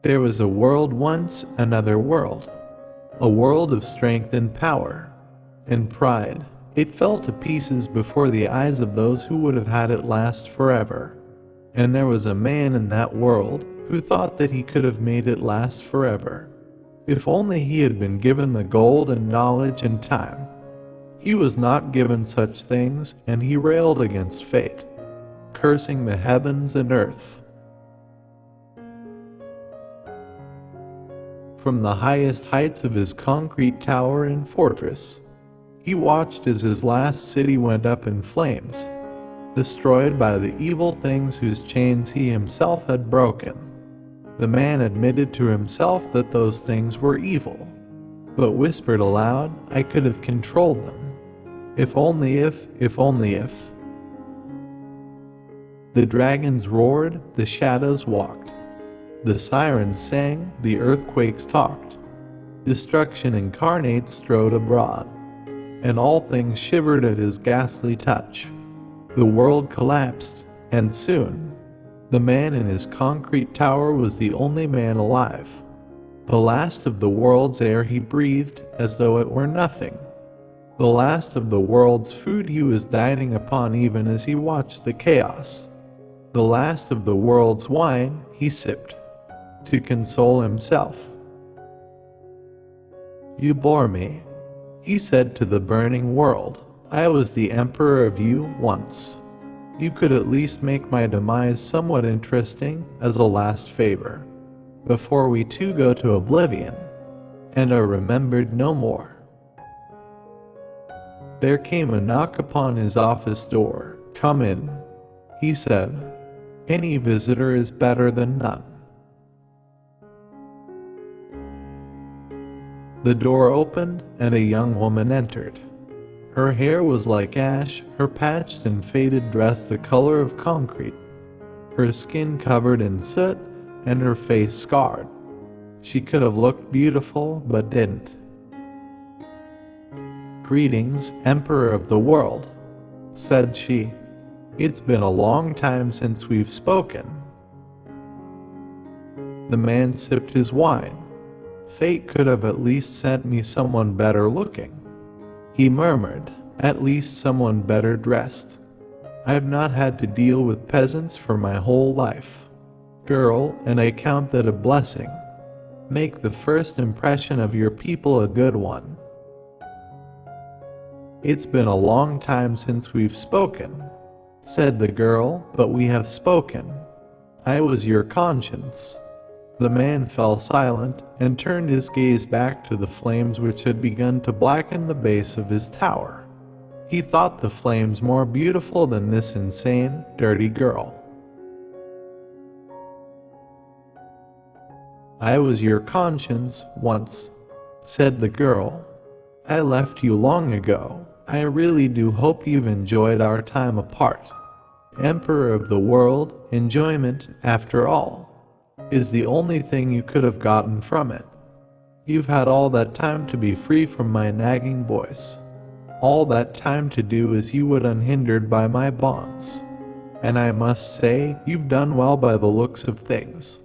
There was a world once, another world. A world of strength and power. And pride. It fell to pieces before the eyes of those who would have had it last forever. And there was a man in that world who thought that he could have made it last forever. If only he had been given the gold and knowledge and time. He was not given such things, and he railed against fate, cursing the heavens and earth. From the highest heights of his concrete tower and fortress, he watched as his last city went up in flames, destroyed by the evil things whose chains he himself had broken. The man admitted to himself that those things were evil, but whispered aloud, "I could have controlled them. If only if only if." The dragons roared, the shadows walked. The sirens sang, the earthquakes talked. Destruction incarnate strode abroad, and all things shivered at his ghastly touch. The world collapsed, and soon, the man in his concrete tower was the only man alive. The last of the world's air he breathed as though it were nothing. The last of the world's food he was dining upon even as he watched the chaos. The last of the world's wine he sipped, to console himself. "You bore me," he said to the burning world. "I was the emperor of you once. You could at least make my demise somewhat interesting as a last favor, before we too go to oblivion, and are remembered no more." There came a knock upon his office door. "Come in," he said. "Any visitor is better than none." The door opened, and a young woman entered. Her hair was like ash, her patched and faded dress the color of concrete, her skin covered in soot, and her face scarred. She could have looked beautiful, but didn't. "Greetings, Emperor of the world," said she. "It's been a long time since we've spoken." The man sipped his wine. "Fate could have at least sent me someone better looking," he murmured. "At least someone better dressed. I've not had to deal with peasants for my whole life, girl, and I count that a blessing. Make the first impression of your people a good one." "It's been a long time since we've spoken," said the girl, "but we have spoken. I was your conscience." The man fell silent and turned his gaze back to the flames which had begun to blacken the base of his tower. He thought the flames more beautiful than this insane, dirty girl. "I was your conscience once," said the girl. "I left you long ago. I really do hope you've enjoyed our time apart. Emperor of the world, enjoyment, after all, is the only thing you could have gotten from it. You've had all that time to be free from my nagging voice. All that time to do as you would unhindered by my bonds. And I must say, you've done well by the looks of things."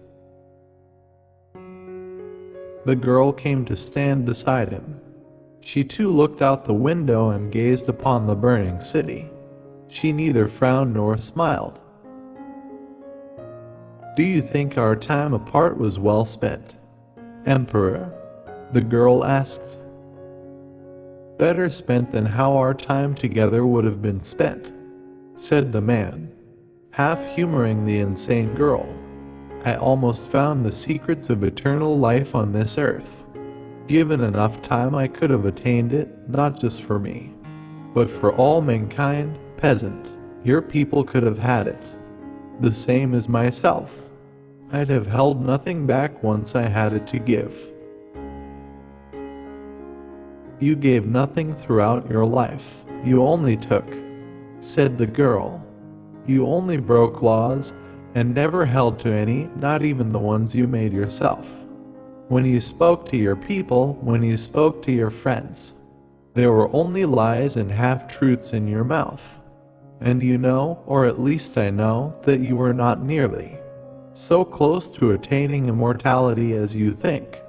The girl came to stand beside him. She too looked out the window and gazed upon the burning city. She neither frowned nor smiled. "Do you think our time apart was well spent, Emperor?" the girl asked. "Better spent than how our time together would have been spent," said the man, half humoring the insane girl. "I almost found the secrets of eternal life on this earth. Given enough time, I could have attained it, not just for me, but for all mankind. Peasant, your people could have had it, the same as myself. I'd have held nothing back once I had it to give." "You gave nothing throughout your life. You only took," said the girl. "You only broke laws, and never held to any, not even the ones you made yourself. When you spoke to your people, when you spoke to your friends, there were only lies and half-truths in your mouth. And you know, or at least I know, that you were not nearly so close to attaining immortality as you think."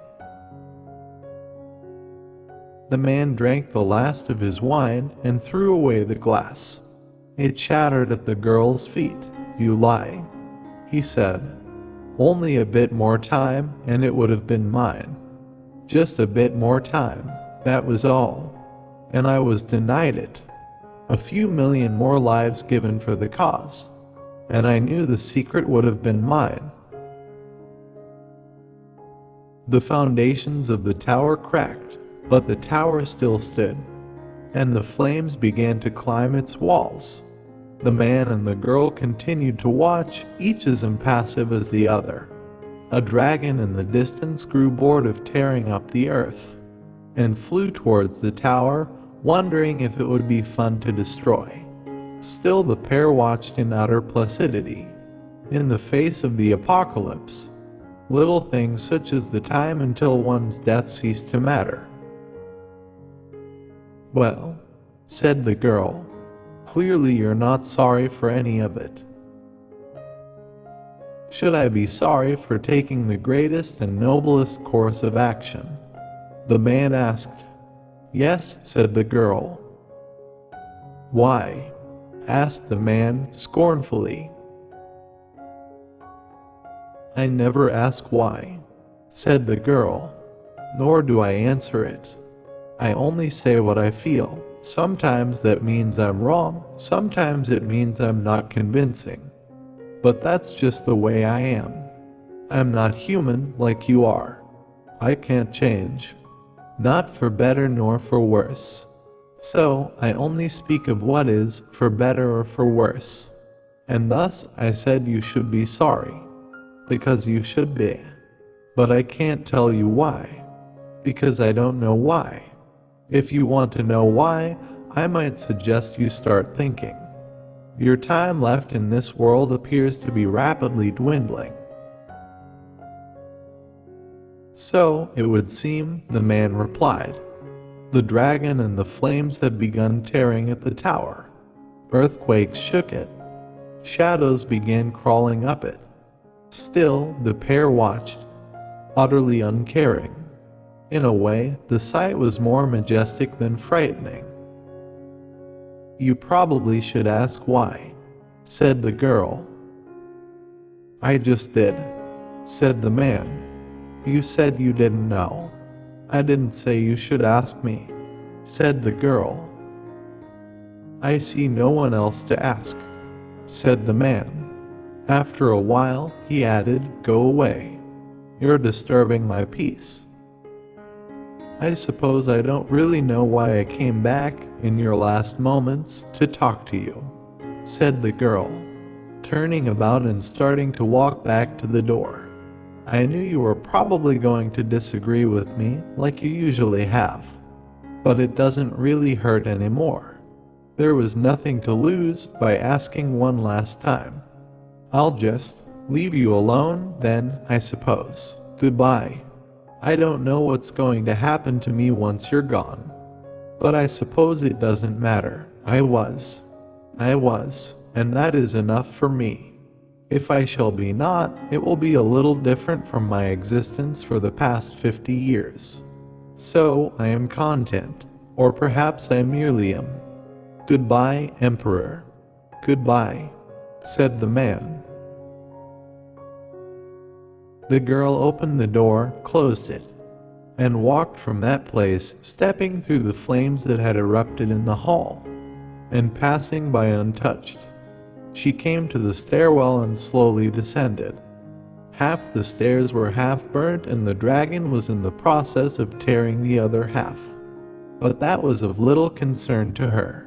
The man drank the last of his wine and threw away the glass. It shattered at the girl's feet. "You lie," he said. "Only a bit more time and it would have been mine. Just a bit more time, that was all. And I was denied it. A few million more lives given for the cause. And I knew the secret would have been mine." The foundations of the tower cracked, but the tower still stood, and the flames began to climb its walls. The man and the girl continued to watch, each as impassive as the other. A dragon in the distance grew bored of tearing up the earth, and flew towards the tower, wondering if it would be fun to destroy. Still the pair watched in utter placidity. In the face of the apocalypse, little things such as the time until one's death ceased to matter. "Well," said the girl, "clearly you're not sorry for any of it." "Should I be sorry for taking the greatest and noblest course of action?" the man asked. "Yes," said the girl. "Why?" asked the man scornfully. "I never ask why," said the girl, "nor do I answer it. I only say what I feel. Sometimes that means I'm wrong, sometimes it means I'm not convincing. But that's just the way I am. I'm not human like you are. I can't change. Not for better nor for worse. So I only speak of what is, for better or for worse. And thus I said you should be sorry. Because you should be. But I can't tell you why. Because I don't know why. If you want to know why, I might suggest you start thinking. Your time left in this world appears to be rapidly dwindling." "So it would seem," the man replied. The dragon and the flames had begun tearing at the tower. Earthquakes shook it. Shadows began crawling up it. Still, the pair watched, utterly uncaring. In a way, the sight was more majestic than frightening. "You probably should ask why," said the girl. "I just did," said the man. "You said you didn't know." "I didn't say you should ask me," said the girl. "I see no one else to ask," said the man. After a while, he added, "Go away. You're disturbing my peace." "I suppose I don't really know why I came back in your last moments to talk to you," said the girl, turning about and starting to walk back to the door. "I knew you were probably going to disagree with me like you usually have. But it doesn't really hurt anymore. There was nothing to lose by asking one last time. I'll just leave you alone then, I suppose. Goodbye. I don't know what's going to happen to me once you're gone. But I suppose it doesn't matter. I was, and that is enough for me. If I shall be not, it will be a little different from my existence for the past 50 years. So I am content, or perhaps I merely am. Goodbye, Emperor. Goodbye," said the man. The girl opened the door, closed it, and walked from that place, stepping through the flames that had erupted in the hall, and passing by untouched. She came to the stairwell and slowly descended. Half the stairs were half burnt and the dragon was in the process of tearing the other half. But that was of little concern to her.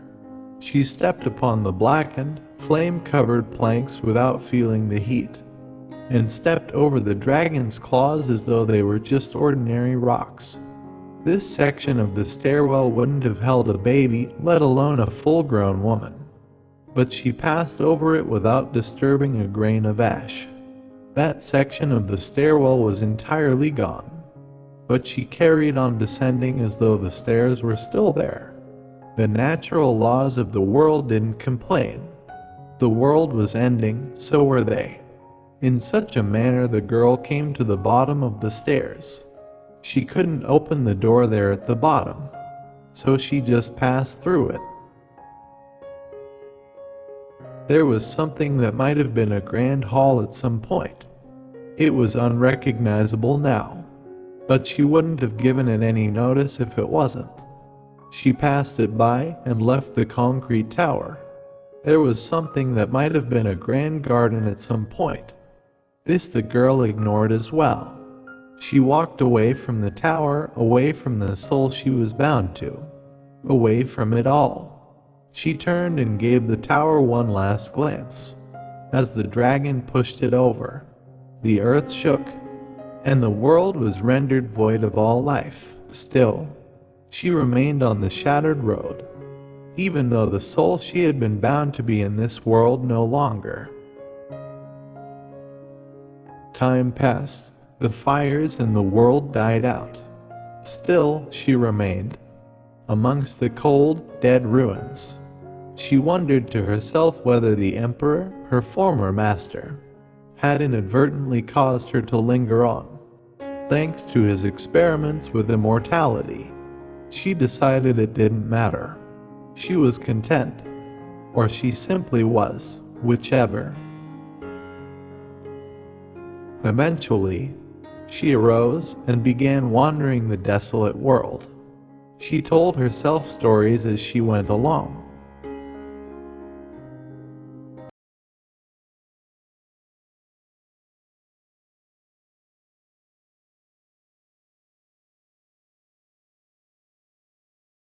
She stepped upon the blackened, flame-covered planks without feeling the heat, and stepped over the dragon's claws as though they were just ordinary rocks. This section of the stairwell wouldn't have held a baby, let alone a full-grown woman. But she passed over it without disturbing a grain of ash. That section of the stairwell was entirely gone. But she carried on descending as though the stairs were still there. The natural laws of the world didn't complain. The world was ending, so were they. In such a manner the girl came to the bottom of the stairs. She couldn't open the door there at the bottom, so she just passed through it. There was something that might have been a grand hall at some point. It was unrecognizable now, but she wouldn't have given it any notice if it wasn't. She passed it by and left the concrete tower. There was something that might have been a grand garden at some point. This the girl ignored as well. She walked away from the tower, away from the soul she was bound to, away from it all. She turned and gave the tower one last glance. As the dragon pushed it over, the earth shook, and the world was rendered void of all life. Still, she remained on the shattered road, even though the soul she had been bound to be in this world no longer. Time passed, the fires in the world died out. Still, she remained amongst the cold, dead ruins. She wondered to herself whether the Emperor, her former master, had inadvertently caused her to linger on. Thanks to his experiments with immortality, she decided it didn't matter. She was content, or she simply was, whichever. Eventually, she arose and began wandering the desolate world. She told herself stories as she went along.